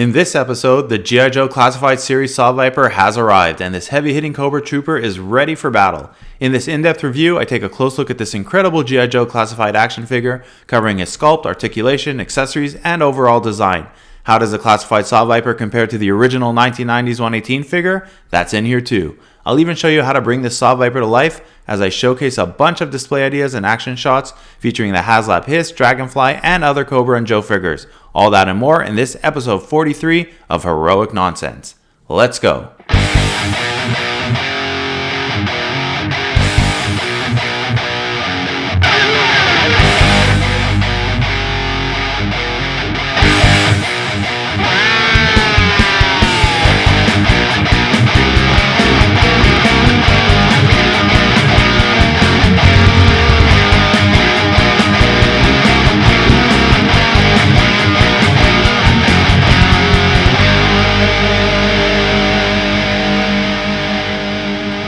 In this episode, the G.I. Joe Classified Series S.A.W. VIPER has arrived, and this heavy-hitting Cobra Trooper is ready for battle. In this in-depth review, I take a close look at this incredible G.I. Joe Classified action figure, covering his sculpt, articulation, accessories, and overall design. How does the Classified S.A.W. VIPER compare to the original 1990s 118 figure? That's in here too. I'll even show you how to bring this S.A.W. VIPER to life as I showcase a bunch of display ideas and action shots featuring the HasLab HISS, Dragonfly, and other Cobra and Joe figures. All that and more in this episode 43 of Heroic Nonsense. Let's go!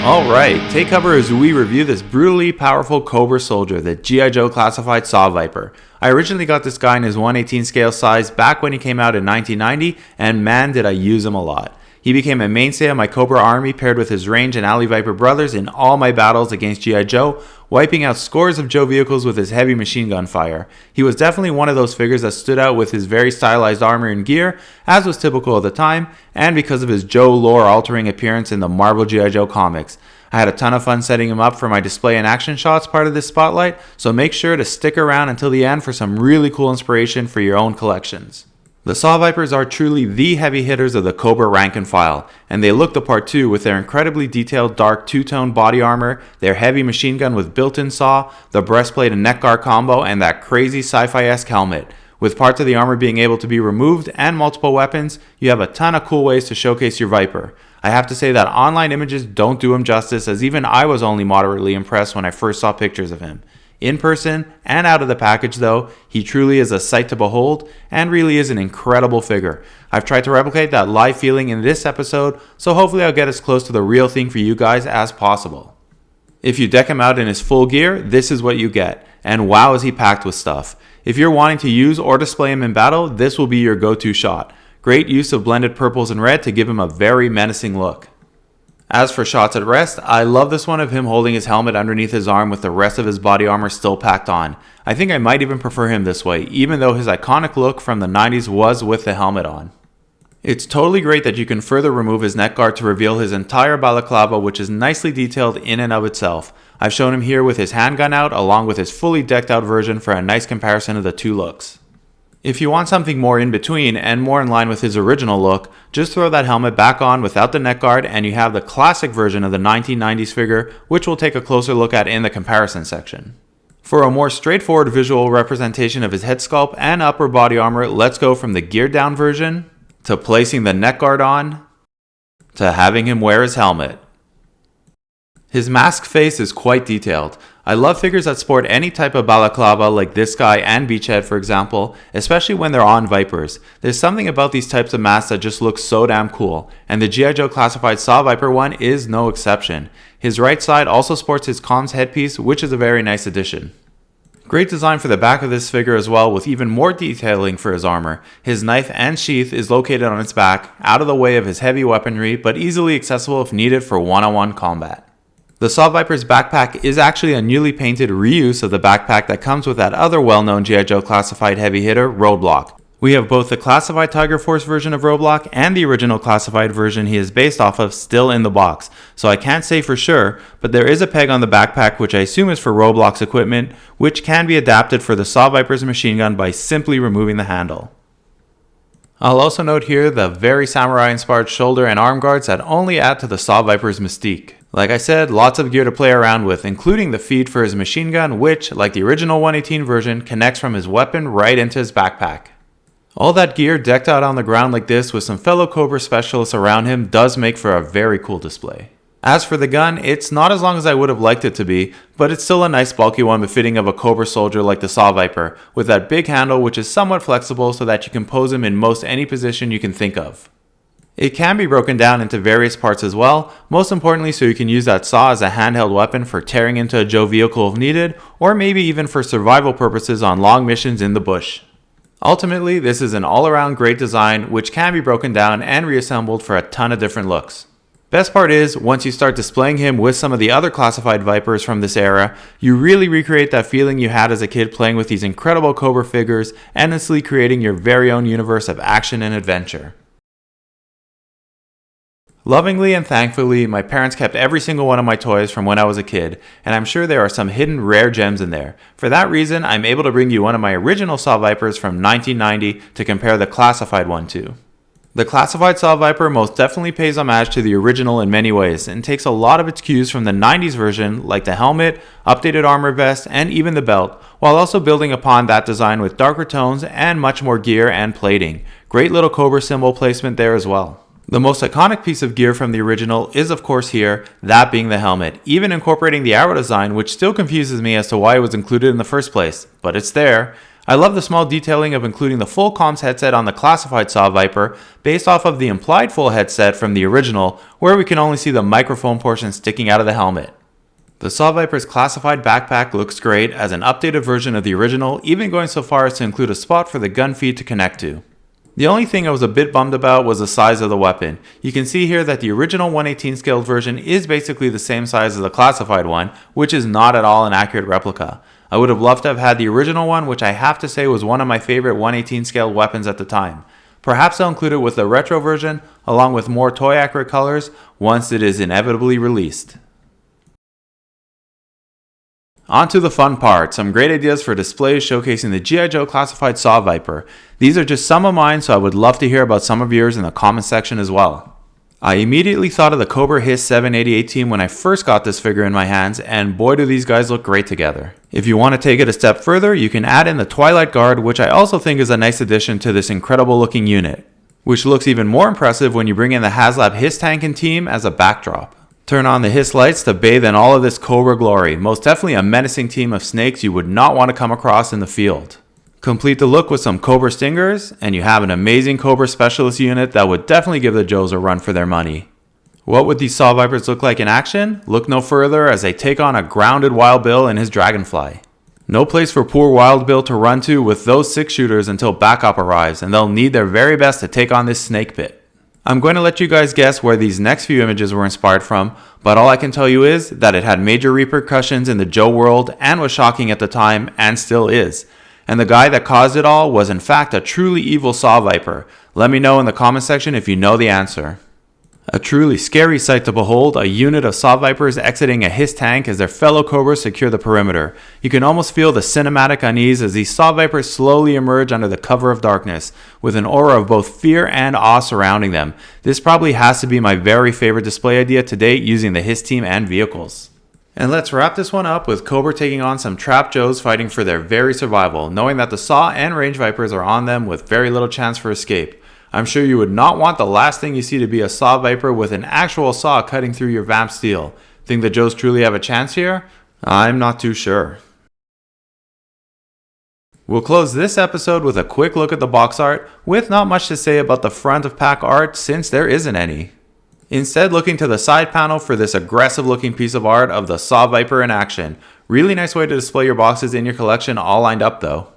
Alright, take cover as we review this brutally powerful Cobra soldier, the G.I. Joe Classified S.A.W. VIPER. I originally got this guy in his 1/18 scale size back when he came out in 1990, and man did I use him a lot. He became a mainstay of my Cobra army paired with his range and Alley Viper brothers in all my battles against G.I. Joe, wiping out scores of Joe vehicles with his heavy machine gun fire. He was definitely one of those figures that stood out with his very stylized armor and gear, as was typical of the time, and because of his Joe lore altering appearance in the Marvel G.I. Joe comics. I had a ton of fun setting him up for my display and action shots part of this spotlight, so make sure to stick around until the end for some really cool inspiration for your own collections. The S.A.W. VIPERs are truly the heavy hitters of the Cobra rank and file, and they look the part too with their incredibly detailed dark two-tone body armor, their heavy machine gun with built-in saw, the breastplate and neck guard combo, and that crazy sci-fi-esque helmet. With parts of the armor being able to be removed and multiple weapons, you have a ton of cool ways to showcase your Viper. I have to say that online images don't do him justice, as even I was only moderately impressed when I first saw pictures of him. In person and out of the package though, he truly is a sight to behold and really is an incredible figure. I've tried to replicate that live feeling in this episode, so hopefully I'll get as close to the real thing for you guys as possible. If you deck him out in his full gear, this is what you get, and wow is he packed with stuff. If you're wanting to use or display him in battle, this will be your go-to shot. Great use of blended purples and red to give him a very menacing look. As for shots at rest, I love this one of him holding his helmet underneath his arm with the rest of his body armor still packed on. I think I might even prefer him this way, even though his iconic look from the 90s was with the helmet on. It's totally great that you can further remove his neck guard to reveal his entire balaclava, which is nicely detailed in and of itself. I've shown him here with his handgun out along with his fully decked out version for a nice comparison of the two looks. If you want something more in between and more in line with his original look, just throw that helmet back on without the neck guard and you have the classic version of the 1990s figure, which we'll take a closer look at in the comparison section. For a more straightforward visual representation of his head sculpt and upper body armor, let's go from the geared down version, to placing the neck guard on, to having him wear his helmet. His mask face is quite detailed. I love figures that sport any type of balaclava like this guy and Beachhead for example, especially when they're on Vipers. There's something about these types of masks that just look so damn cool, and the G.I. Joe Classified S.A.W. VIPER one is no exception. His right side also sports his comms headpiece, which is a very nice addition. Great design for the back of this figure as well, with even more detailing for his armor. His knife and sheath is located on its back, out of the way of his heavy weaponry, but easily accessible if needed for one-on-one combat. The S.A.W. VIPER's backpack is actually a newly painted reuse of the backpack that comes with that other well-known G.I. Joe Classified heavy hitter, Roadblock. We have both the Classified Tiger Force version of Roadblock and the original Classified version he is based off of still in the box, so I can't say for sure, but there is a peg on the backpack which I assume is for Roadblock's equipment, which can be adapted for the S.A.W. VIPER's machine gun by simply removing the handle. I'll also note here the very samurai-inspired shoulder and arm guards that only add to the S.A.W. VIPER's mystique. Like I said, lots of gear to play around with, including the feed for his machine gun, which, like the original 118 version, connects from his weapon right into his backpack. All that gear decked out on the ground like this with some fellow Cobra specialists around him does make for a very cool display. As for the gun, it's not as long as I would have liked it to be, but it's still a nice bulky one befitting of a Cobra soldier like the S.A.W. VIPER, with that big handle which is somewhat flexible so that you can pose him in most any position you can think of. It can be broken down into various parts as well, most importantly so you can use that saw as a handheld weapon for tearing into a Joe vehicle if needed, or maybe even for survival purposes on long missions in the bush. Ultimately, this is an all-around great design which can be broken down and reassembled for a ton of different looks. Best part is, once you start displaying him with some of the other classified Vipers from this era, you really recreate that feeling you had as a kid playing with these incredible Cobra figures, endlessly creating your very own universe of action and adventure. Lovingly and thankfully, my parents kept every single one of my toys from when I was a kid, and I'm sure there are some hidden rare gems in there. For that reason, I'm able to bring you one of my original SAW Vipers from 1990 to compare the classified one to. The classified SAW Viper most definitely pays homage to the original in many ways, and takes a lot of its cues from the 90s version, like the helmet, updated armor vest, and even the belt, while also building upon that design with darker tones and much more gear and plating. Great little Cobra symbol placement there as well. The most iconic piece of gear from the original is of course here, that being the helmet, even incorporating the arrow design, which still confuses me as to why it was included in the first place, but it's there. I love the small detailing of including the full comms headset on the classified SAW Viper, based off of the implied full headset from the original, where we can only see the microphone portion sticking out of the helmet. The SAW Viper's classified backpack looks great as an updated version of the original, even going so far as to include a spot for the gun feed to connect to. The only thing I was a bit bummed about was the size of the weapon. You can see here that the original 1/18 scaled version is basically the same size as the classified one, which is not at all an accurate replica. I would have loved to have had the original one, which I have to say was one of my favorite 1/18 scaled weapons at the time. Perhaps I'll include it with the retro version, along with more toy accurate colors, once it is inevitably released. On to the fun part, some great ideas for displays showcasing the G.I. Joe Classified SAW Viper. These are just some of mine, so I would love to hear about some of yours in the comment section as well. I immediately thought of the Cobra HISS 788 team when I first got this figure in my hands, and boy do these guys look great together. If you want to take it a step further, you can add in the Twilight Guard, which I also think is a nice addition to this incredible looking unit, which looks even more impressive when you bring in the HasLab HISS Tank and team as a backdrop. Turn on the HISS lights to bathe in all of this Cobra glory, most definitely a menacing team of snakes you would not want to come across in the field. Complete the look with some Cobra stingers, and you have an amazing Cobra specialist unit that would definitely give the Joes a run for their money. What would these SAW Vipers look like in action? Look no further as they take on a grounded Wild Bill and his Dragonfly. No place for poor Wild Bill to run to with those 6 shooters until backup arrives, and they'll need their very best to take on this snake pit. I'm going to let you guys guess where these next few images were inspired from, but all I can tell you is that it had major repercussions in the Joe world and was shocking at the time and still is. And the guy that caused it all was in fact a truly evil SAW Viper. Let me know in the comment section if you know the answer. A truly scary sight to behold, a unit of SAW Vipers exiting a HISS tank as their fellow Cobras secure the perimeter. You can almost feel the cinematic unease as these SAW Vipers slowly emerge under the cover of darkness, with an aura of both fear and awe surrounding them. This probably has to be my very favorite display idea to date using the HISS team and vehicles. And let's wrap this one up with Cobra taking on some trapped Joes fighting for their very survival, knowing that the SAW and range Vipers are on them with very little chance for escape. I'm sure you would not want the last thing you see to be a SAW Viper with an actual saw cutting through your vamp steel. Think the Joes truly have a chance here? I'm not too sure. We'll close this episode with a quick look at the box art, with not much to say about the front of pack art since there isn't any. Instead, looking to the side panel for this aggressive looking piece of art of the SAW Viper in action. Really nice way to display your boxes in your collection all lined up though.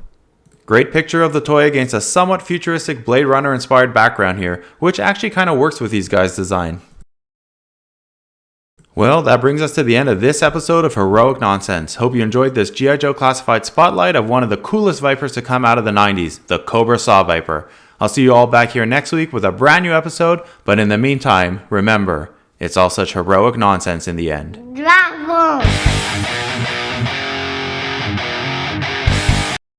Great picture of the toy against a somewhat futuristic Blade Runner inspired background here, which actually kind of works with these guys' design. Well, that brings us to the end of this episode of Heroic Nonsense. Hope you enjoyed this G.I. Joe Classified spotlight of one of the coolest Vipers to come out of the 90s, the Cobra SAW Viper. I'll see you all back here next week with a brand new episode, but in the meantime, remember, it's all such heroic nonsense in the end. Dragon!